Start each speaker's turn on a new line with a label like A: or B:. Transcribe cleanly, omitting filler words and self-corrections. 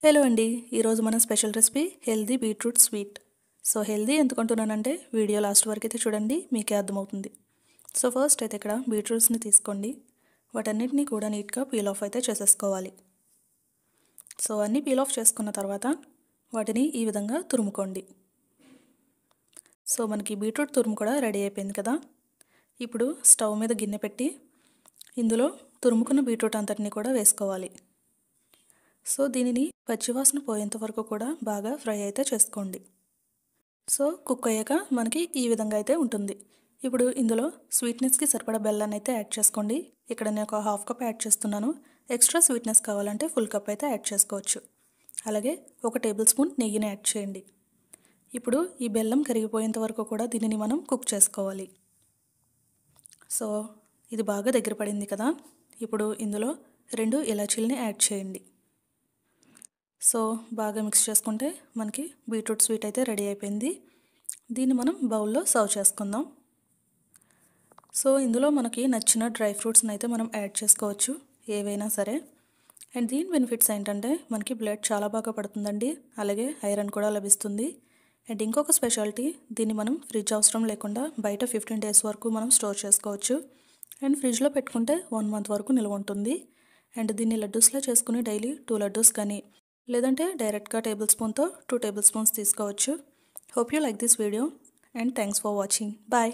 A: Hello అండి, ఈరోజు మన special recipe healthy beetroot sweet. So healthy ఎందుకు అంటున్నానంటే వీడియో లాస్ట్ వరకు అయితే చూడండి, మీకే అర్థమవుతుంది. సో ఫస్ట్ అయితే ఇక్కడ బీట్రూట్స్ని తీసుకోండి. వాటన్నిటిని కూడా నీట్గా పీల్ ఆఫ్ అయితే చేసేసుకోవాలి. సో అన్నీ పీల్ ఆఫ్ చేసుకున్న తర్వాత వాటిని ఈ విధంగా తురుముకోండి. సో మనకి బీట్రూట్ తురుము కూడా రెడీ అయిపోయింది కదా. ఇప్పుడు స్టవ్ మీద గిన్నె పెట్టి ఇందులో తురుముకున్న బీట్రూట్ అంతటిని కూడా వేసుకోవాలి. సో దీనిని పచ్చివాసన పోయేంత వరకు కూడా బాగా ఫ్రై అయితే చేసుకోండి. సో కుక్ అయ్యాక మనకి ఈ విధంగా అయితే ఉంటుంది. ఇప్పుడు ఇందులో స్వీట్నెస్కి సరిపడా బెల్లాన్ని అయితే యాడ్ చేసుకోండి. ఇక్కడ నేను ఒక హాఫ్ కప్ యాడ్ చేస్తున్నాను. ఎక్స్ట్రా స్వీట్నెస్ కావాలంటే ఫుల్ కప్ అయితే యాడ్ చేసుకోవచ్చు. అలాగే 1 టేబుల్ స్పూన్ నెయ్యిని యాడ్ చేయండి. ఇప్పుడు ఈ బెల్లం కరిగిపోయేంత వరకు కూడా దీనిని మనం కుక్ చేసుకోవాలి. సో ఇది బాగా దగ్గర పడింది కదా. ఇప్పుడు ఇందులో 2 ఇలాచీలని యాడ్ చేయండి. సో బాగా మిక్స్ చేసుకుంటే మనకి బీట్రూట్ స్వీట్ అయితే రెడీ అయిపోయింది. దీన్ని మనం బౌల్లో సర్వ్ చేసుకుందాం. సో ఇందులో మనకి నచ్చిన డ్రై ఫ్రూట్స్ని అయితే మనం యాడ్ చేసుకోవచ్చు, ఏవైనా సరే. అండ్ దీని బెనిఫిట్స్ ఏంటంటే మనకి బ్లడ్ చాలా బాగా పడుతుందండి, అలాగే ఐరన్ కూడా లభిస్తుంది. అండ్ ఇంకొక స్పెషాలిటీ, దీన్ని మనం ఫ్రిడ్జ్ అవసరం లేకుండా బయట 15 డేస్ వరకు మనం స్టోర్ చేసుకోవచ్చు. అండ్ ఫ్రిడ్జ్లో పెట్టుకుంటే 1 మంత్ వరకు నిల్వ ఉంటుంది. అండ్ దీన్ని లడ్డూస్లా చేసుకుని డైలీ 2 లడ్డూస్ కానీ లేదంటే డైరెక్ట్గా టేబుల్ స్పూన్తో 2 టేబుల్ స్పూన్స్ తీసుకోవచ్చు. Hope you like this video and thanks for watching. Bye.